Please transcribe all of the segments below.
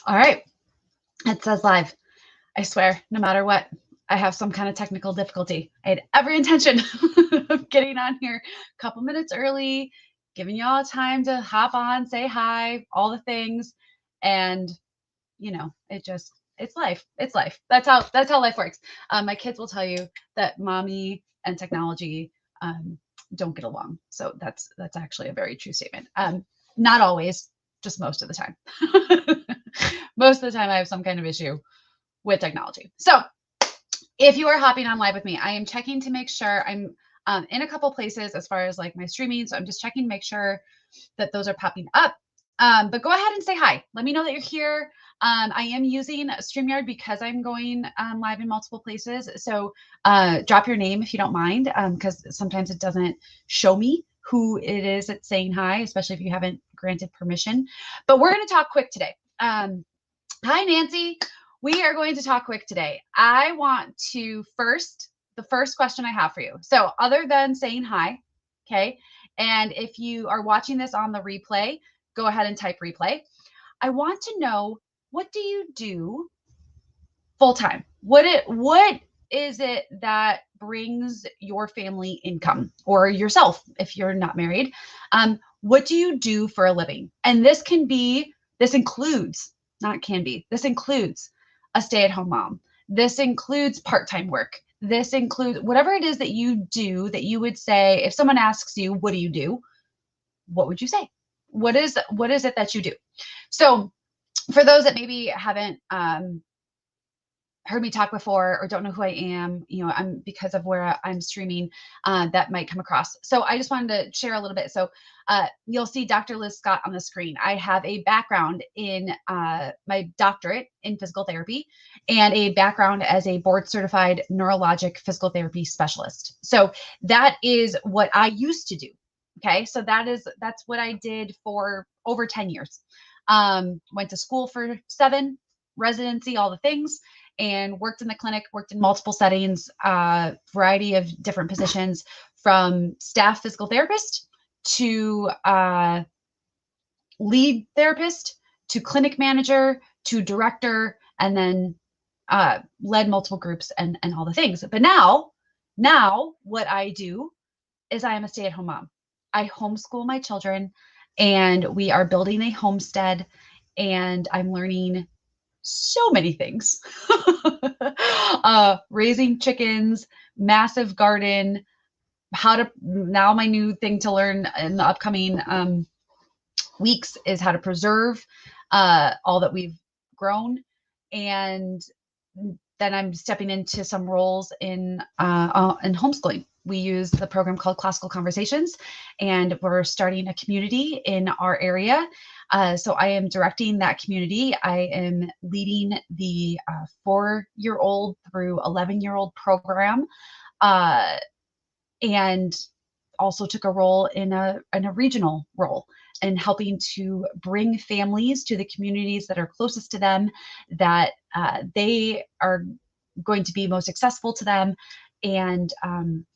All right. It says live. I swear, no matter what, I have some kind of technical difficulty. I had every intention of getting on here a couple minutes early, giving y'all time to hop on, say hi, all the things. And, it's life. It's life. That's how life works. My kids will tell you that mommy and technology don't get along. So that's actually a very true statement. Not always, just most of the time. Most of the time I have some kind of issue with technology. So if you are hopping on live with me, I am checking to make sure I'm in a couple places as far as like my streaming. So I'm just checking to make sure that those are popping up. But go ahead and say hi. Let me know that you're here. I am using StreamYard because I'm going live in multiple places. So drop your name if you don't mind, because sometimes it doesn't show me who it is that's saying hi, especially if you haven't granted permission. But we're going to talk quick today. Hi, Nancy. We are going to talk quick today. I want to the first question I have for you. So other than saying hi, okay, and if you are watching this on the replay, go ahead and type replay. I want to know, what do you do full time? What is it that brings your family income, or yourself if you're not married? What do you do for a living? And this includes, not can be, this includes a stay-at-home mom. This includes part-time work. This includes whatever it is that you do, that you would say, if someone asks you, what do you do? What would you say? What is it that you do? So for those that maybe haven't heard me talk before or don't know who I am, I'm because of where I'm streaming, that might come across. So I just wanted to share a little bit. So you'll see Dr. Liz Scott on the screen. I have a background in my doctorate in physical therapy and a background as a board certified neurologic physical therapy specialist. So that is what I used to do. Okay. So that's what I did for over 10 years. Went to school for 7, residency, all the things, and worked in the clinic, worked in multiple settings, variety of different positions, from staff physical therapist to lead therapist to clinic manager to director, and then led multiple groups and all the things. But now what I do is I am a stay-at-home mom. I homeschool my children, and we are building a homestead, and I'm learning so many things. Raising chickens, massive garden, now my new thing to learn in the upcoming weeks is how to preserve all that we've grown. And then I'm stepping into some roles in homeschooling. We use the program called Classical Conversations, and we're starting a community in our area. So I am directing that community. I am leading the 4-year-old through 11-year-old program, and also took a role in a regional role and helping to bring families to the communities that are closest to them, that they are going to be most accessible to them, and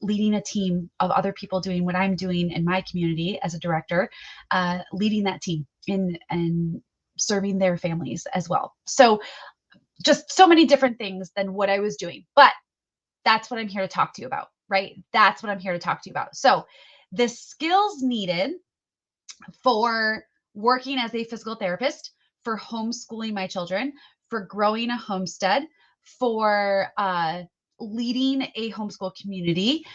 leading a team of other people doing what I'm doing in my community as a director, leading that team and serving their families as well. So just so many different things than what I was doing, but that's what I'm here to talk to you about, right? That's what I'm here to talk to you about. So the skills needed for working as a physical therapist, for homeschooling my children, for growing a homestead, for leading a homeschool community,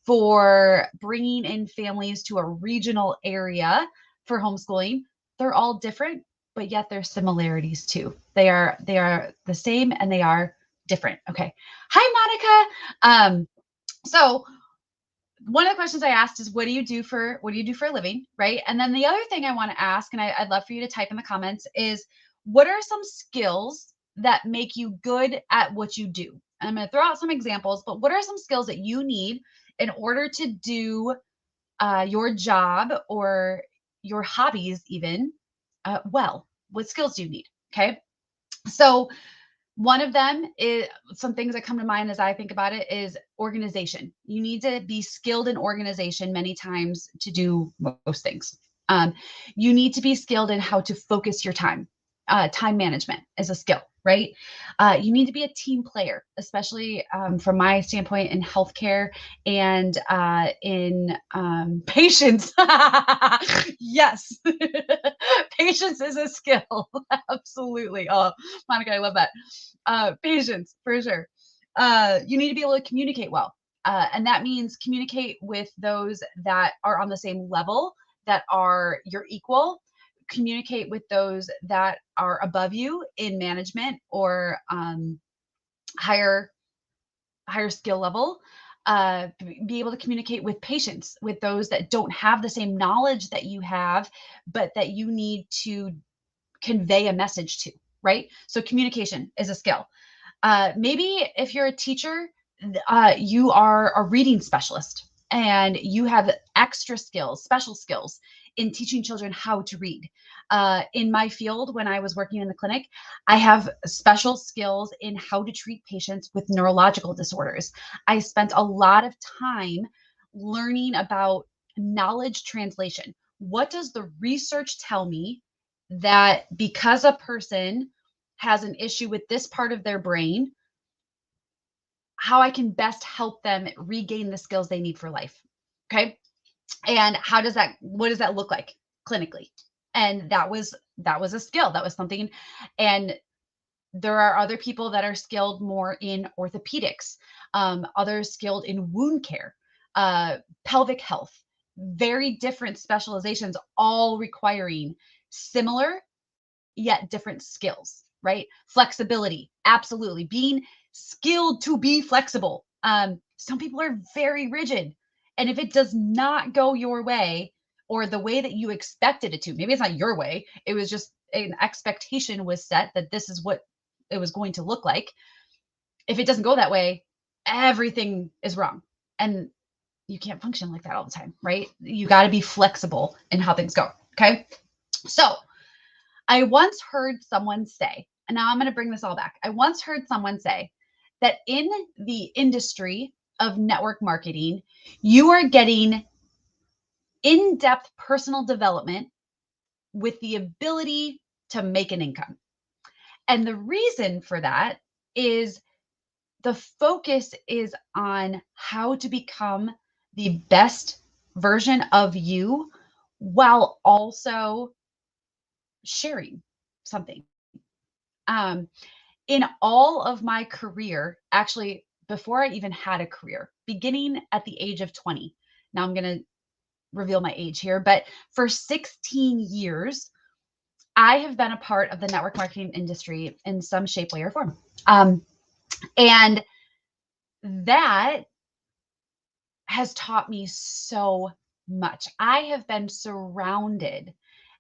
for bringing in families to a regional area for homeschooling, they're all different, but yet there's similarities too. They are the same, and they are different. Okay. Hi, Monica. So one of the questions I asked is, what do you do for a living, right? And then the other thing I want to ask, and I'd love for you to type in the comments, is what are some skills that make you good at what you do? And I'm going to throw out some examples, but what are some skills that you need in order to do your job or your hobbies even well? What skills do you need? Okay. So one of them is, some things that come to mind as I think about it, is organization. You need to be skilled in organization many times to do most things. You need to be skilled in how to focus your time. time management is a skill, right? You need to be a team player, especially from my standpoint in healthcare and in patience. Yes, patience is a skill. Absolutely. Oh, Monica, I love that. Patience for sure. You need to be able to communicate well. And that means communicate with those that are on the same level, that are your equal. Communicate with those that are above you in management or higher skill level. Be able to communicate with patients, with those that don't have the same knowledge that you have, but that you need to convey a message to, right? So communication is a skill. Maybe if you're a teacher, you are a reading specialist and you have extra skills, special skills in teaching children how to read. In my field, when I was working in the clinic, I have special skills in how to treat patients with neurological disorders. I spent a lot of time learning about knowledge translation. What does the research tell me that because a person has an issue with this part of their brain, how I can best help them regain the skills they need for life. Okay. And what does that look like clinically? And that was a skill. That was something. And there are other people that are skilled more in orthopedics, others skilled in wound care, pelvic health, very different specializations, all requiring similar yet different skills, right? Flexibility, absolutely. Being skilled to be flexible. Some people are very rigid. And if it does not go your way or the way that you expected it to, maybe it's not your way, it was just an expectation was set that this is what it was going to look like. If it doesn't go that way, everything is wrong. And you can't function like that all the time, right? You got to be flexible in how things go. Okay. So, I once heard someone say, and now I'm going to bring this all back. I once heard someone say that in the industry of network marketing, you are getting in depth personal development with the ability to make an income. And the reason for that is the focus is on how to become the best version of you while also sharing something. Um, in all of my career, actually, before I even had a career, beginning at the age of 20, now I'm going to reveal my age here, but for 16 years, I have been a part of the network marketing industry in some shape, way, or form. And that has taught me so much. I have been surrounded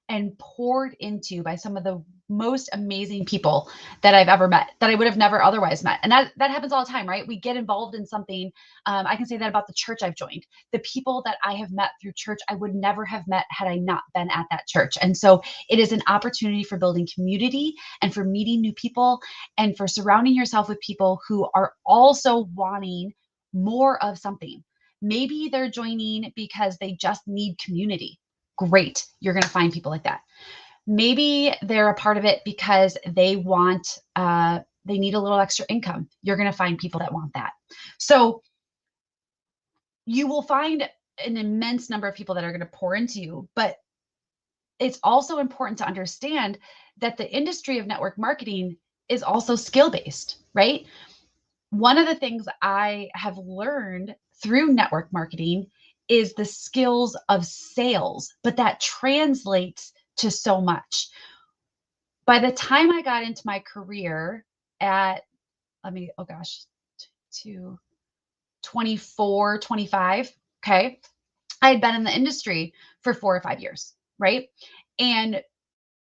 and poured into by some of the most amazing people that I've ever met, that I would have never otherwise met. And that happens all the time, right? We get involved in something. I can say that about the church I've joined. The people that I have met through church, I would never have met had I not been at that church. And so it is an opportunity for building community and for meeting new people and for surrounding yourself with people who are also wanting more of something. Maybe they're joining because they just need community. Great. You're going to find people like that. Maybe they're a part of it because they need a little extra income. You're going to find people that want that. So you will find an immense number of people that are going to pour into you, but it's also important to understand that the industry of network marketing is also skill-based, right? One of the things I have learned through network marketing is the skills of sales, but that translates to so much. By the time I got into my career at, to 24, 25, okay, I had been in the industry for 4 or 5 years, right? And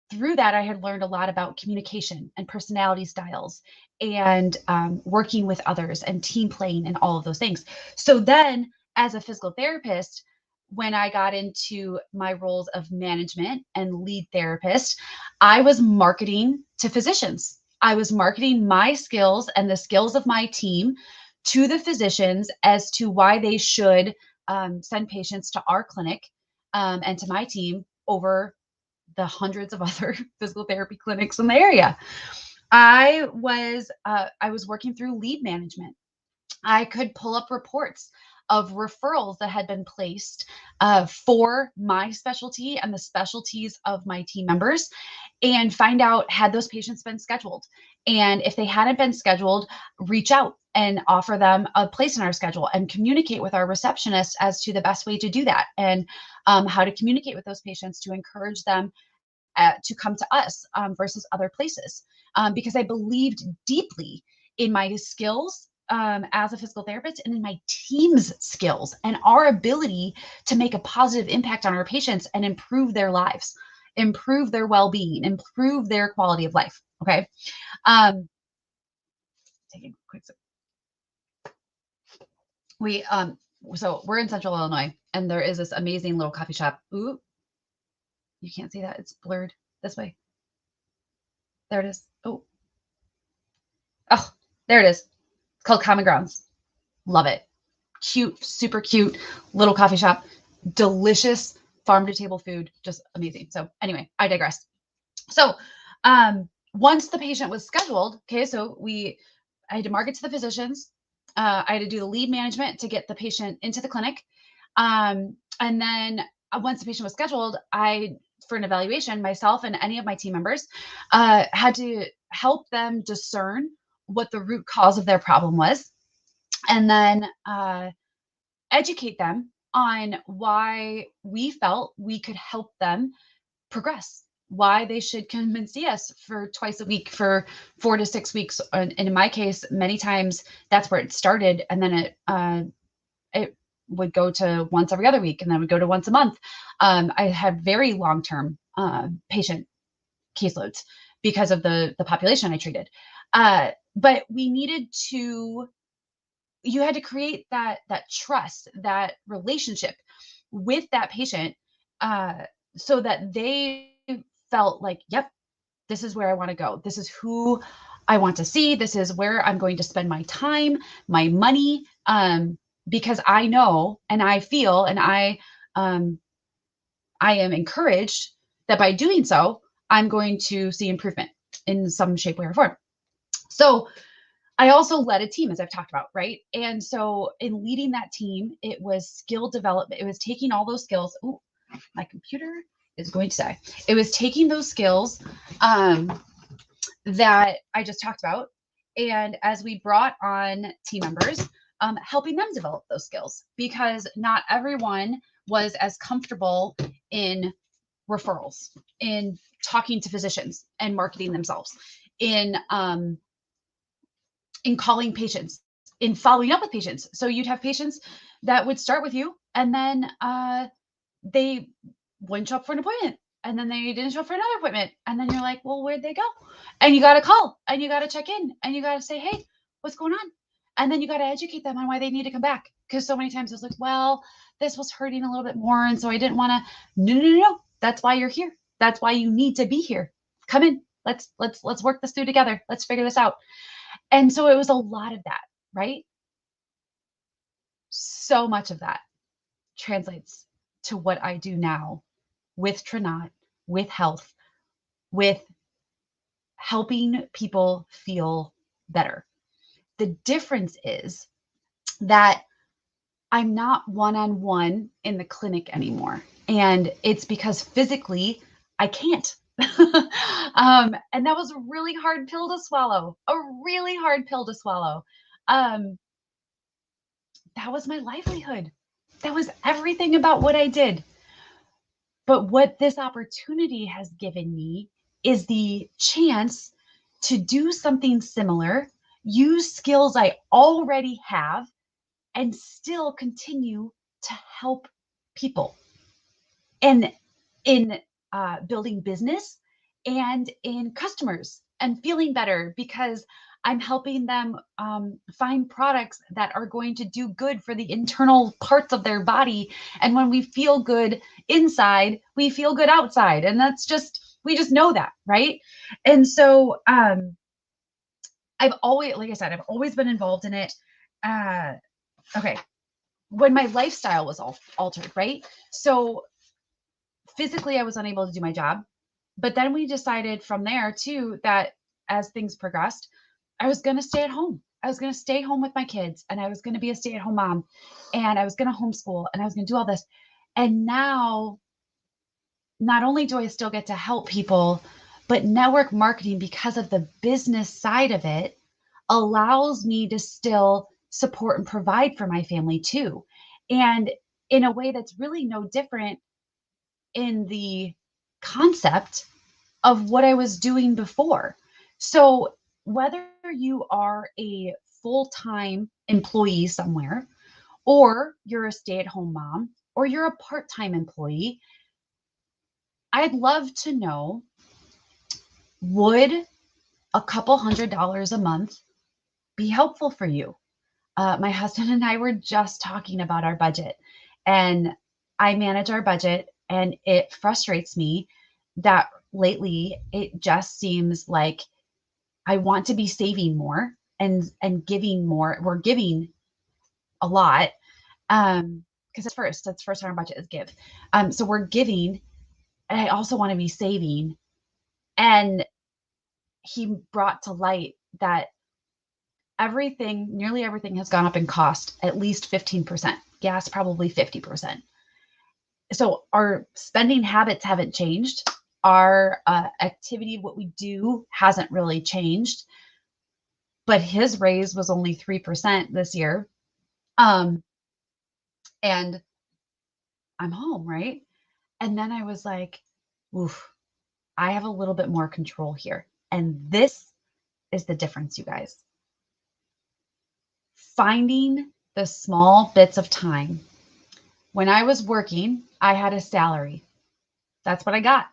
through that, I had learned a lot about communication and personality styles and working with others and team playing and all of those things. So then, as a physical therapist, when I got into my roles of management and lead therapist, I was marketing to physicians. I was marketing my skills and the skills of my team to the physicians as to why they should send patients to our clinic and to my team over the hundreds of other physical therapy clinics in the area. I was working through lead management. I could pull up reports of referrals that had been placed for my specialty and the specialties of my team members, and find out, had those patients been scheduled? And if they hadn't been scheduled, reach out and offer them a place in our schedule and communicate with our receptionist as to the best way to do that, and how to communicate with those patients to encourage them to come to us versus other places, because I believed deeply in my skills as a physical therapist and in my team's skills and our ability to make a positive impact on our patients and improve their lives, improve their well-being, improve their quality of life. Okay. Taking a quick sip. So we're in Central Illinois, and there is this amazing little coffee shop. Ooh, you can't see that. It's blurred this way. There it is. Oh, there it is. It's called Common Grounds. Love it. Cute, super cute little coffee shop. Delicious farm to table food. Just amazing. So anyway, I digress. So once the patient was scheduled, okay, so I had to market to the physicians. I had to do the lead management to get the patient into the clinic. And then once the patient was scheduled, for an evaluation, myself and any of my team members had to help them discern what the root cause of their problem was, and then educate them on why we felt we could help them progress, why they should come and see us for twice a week for 4 to 6 weeks. And in my case, many times that's where it started. And then it would go to once every other week, and then would go to once a month. I had very long-term patient caseloads because of the population I treated. But you had to create that trust, that relationship with that patient, so that they felt like, yep, this is where I want to go. This is who I want to see. This is where I'm going to spend my time, my money, because I know and I feel and I am encouraged that by doing so, I'm going to see improvement in some shape, way, or form. So I also led a team, as I've talked about, right? And so in leading that team, it was skill development. It was taking all those skills. Ooh, my computer is going to die. It was taking those skills that I just talked about, and as we brought on team members, helping them develop those skills, because not everyone was as comfortable in referrals, in talking to physicians and marketing themselves, in calling patients, in following up with patients. So you'd have patients that would start with you, and then they wouldn't show up for an appointment, and then they didn't show up for another appointment, and then you're like, well, where'd they go? And you got to call, and you got to check in, and you got to say, hey, what's going on? And then you got to educate them on why they need to come back, because so many times it's like, well, this was hurting a little bit more, and so I didn't want to. No. That's why you're here. That's why you need to be here. Come in. Let's work this through together. Let's figure this out. And so it was a lot of that, right? So much of that translates to what I do now with Trinot, with health, with helping people feel better. The difference is that I'm not one-on-one in the clinic anymore. And it's because physically I can't. And that was a really hard pill to swallow, That was my livelihood. That was everything about what I did. But what this opportunity has given me is the chance to do something similar, use skills I already have, and still continue to help people, and in building business and in customers, and feeling better because I'm helping them find products that are going to do good for the internal parts of their body. And when we feel good inside, we feel good outside. And we just know that, right? And so I've always, like I said, I've always been involved in it. Okay. When my lifestyle was altered, right? So physically, I was unable to do my job. But then we decided from there too that as things progressed, I was going to stay at home. I was going to stay home with my kids and I was going to be a stay at home mom and I was going to homeschool and I was going to do all this. And now, not only do I still get to help people, but network marketing, because of the business side of it, allows me to still support and provide for my family too. And in a way that's really no different in the concept of what I was doing before. So, whether you are a full time employee somewhere, or you're a stay at home mom, or you're a part time employee, I'd love to know, would a couple $100s a month be helpful for you? My husband and I were just talking about our budget, and I manage our budget, and it frustrates me that lately it just seems like I want to be saving more and giving more. We're giving a lot, because that's first on our budget is give. So we're giving, and I also want to be saving. And he brought to light that nearly everything has gone up in cost at least 15%. Gas probably 50%. So our spending habits haven't changed. Our activity, what we do, hasn't really changed. But his raise was only 3% this year. Um, and I'm home, right? And then I was like, oof, I have a little bit more control here. And this is the difference, you guys. Finding the small bits of time. When I was working, I had a salary. That's what I got.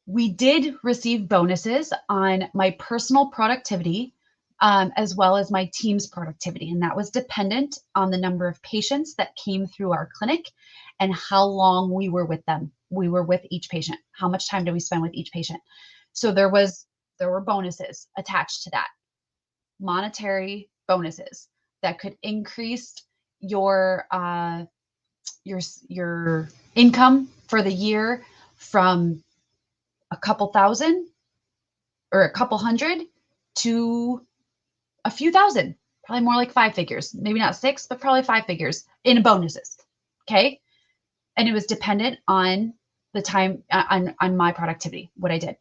We did receive bonuses on my personal productivity, as well as my team's productivity. And that was dependent on the number of patients that came through our clinic and how long we were with them. We were with each patient. How much time do we spend with each patient? So there were bonuses attached to that, monetary bonuses that could increase your your income for the year from a couple thousand or a couple hundred to a few thousand, probably more like five figures, maybe not six, but probably five figures in bonuses. Okay. And it was dependent on the time, on my productivity, what I did.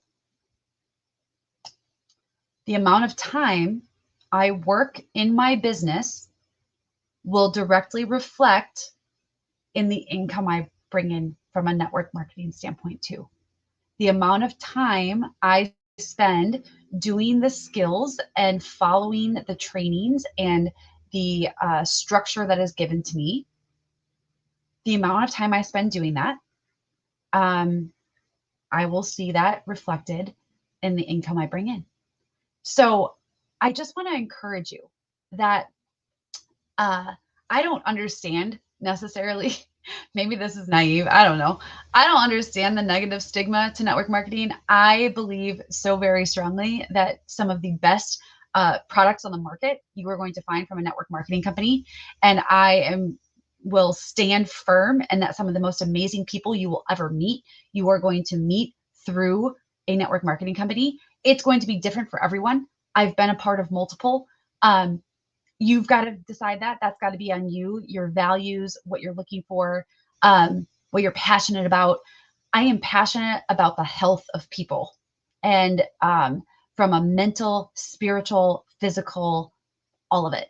The amount of time I work in my business will directly reflect in the income I bring in from a network marketing standpoint too. The amount of time I spend doing the skills and following the trainings and the structure that is given to me, the amount of time I spend doing that, I will see that reflected in the income I bring in. So I just want to encourage you that I don't understand necessarily. Maybe this is naive. I don't know. I don't understand the negative stigma to network marketing. I believe so very strongly that some of the best products on the market you are going to find from a network marketing company. And will stand firm, and that some of the most amazing people you will ever meet, you are going to meet through a network marketing company. It's going to be different for everyone. I've been a part of multiple. You've got to decide that. That's got to be on you, your values, what you're looking for, what you're passionate about. I am passionate about the health of people, and from a mental, spiritual, physical, all of it.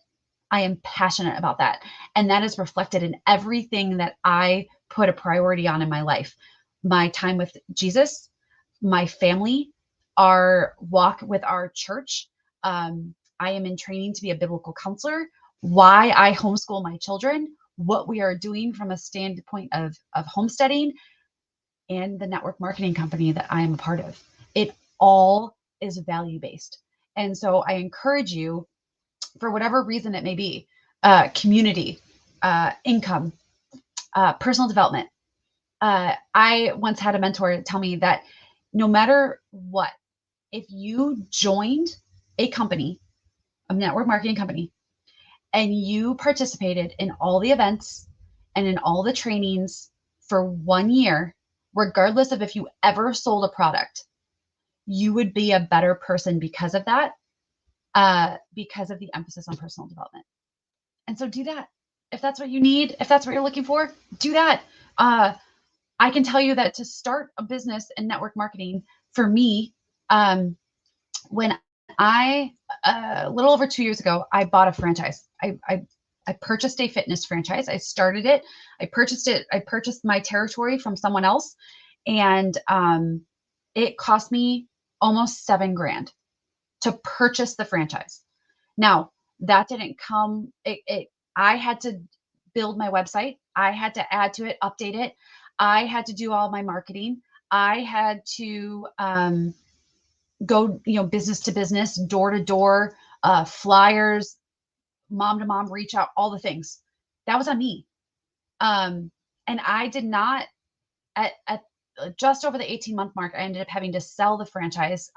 I am passionate about that. And that is reflected in everything that I put a priority on in my life. My time with Jesus, my family, our walk with our church. I am in training to be a biblical counselor. Why I homeschool my children, what we are doing from a standpoint of homesteading, and the network marketing company that I am a part of. It all is value based. And so I encourage you, for whatever reason it may be, community, income, personal development. I once had a mentor tell me that no matter what, if you joined a company, a network marketing company, and you participated in all the events and in all the trainings for 1 year, regardless of if you ever sold a product, you would be a better person because of that, because of the emphasis on personal development. And so do that. If that's what you need, if that's what you're looking for, do that. I can tell you that to start a business in network marketing, for me, when I, a little over 2 years ago, I bought a franchise. I purchased a fitness franchise. I started it. I purchased it. I purchased my territory from someone else, and it cost me almost $7,000 to purchase the franchise. Now, that didn't come. I had to build my website. I had to add to it, update it. I had to do all my marketing. I had to go, business to business, door to door, flyers, mom to mom, reach out, all the things. That was on me. And I did not, at just over the 18-month mark, I ended up having to sell the franchise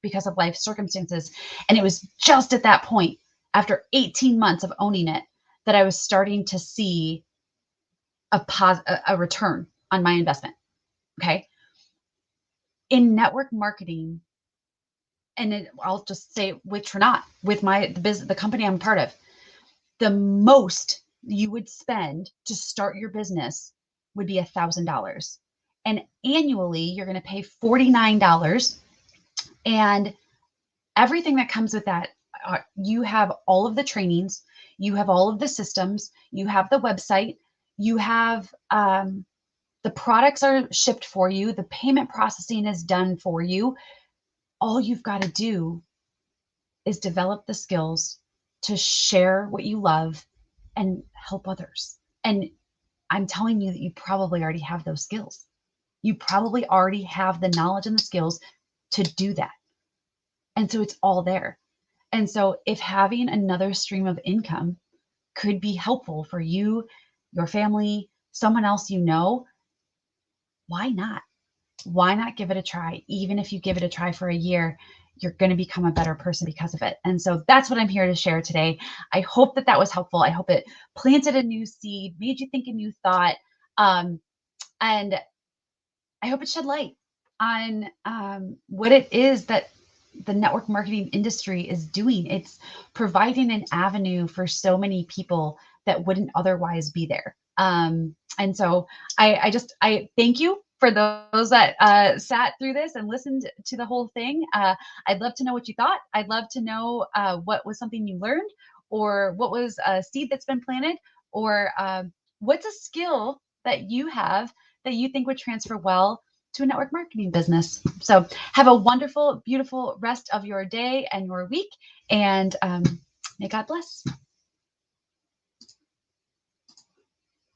because of life circumstances. And it was just at that point, after 18 months of owning it, that I was starting to see a return on my investment. Okay. In network marketing, and I'll just say with Trinot, with the company I'm part of, the most you would spend to start your business would be $1,000. And annually, you're going to pay $49. And everything that comes with that, you have all of the trainings, you have all of the systems, you have the website, you have the products are shipped for you, the payment processing is done for you. All you've got to do is develop the skills to share what you love and help others. And I'm telling you that you probably already have those skills. You probably already have the knowledge and the skills to do that. And so it's all there. And so if having another stream of income could be helpful for you, your family, someone else you know, why not? Why not give it a try? Even if you give it a try for a year, you're going to become a better person because of it. And so that's what I'm here to share today. I hope that was helpful. I hope it planted a new seed, made you think a new thought. And I hope it shed light on what it is that the network marketing industry is doing. It's providing an avenue for so many people that wouldn't otherwise be there. And so I thank you for those that sat through this and listened to the whole thing. I'd love to know what you thought. I'd love to know what was something you learned, or what was a seed that's been planted, or what's a skill that you have that you think would transfer well to a network marketing business. So have a wonderful, beautiful rest of your day and your week, and may God bless.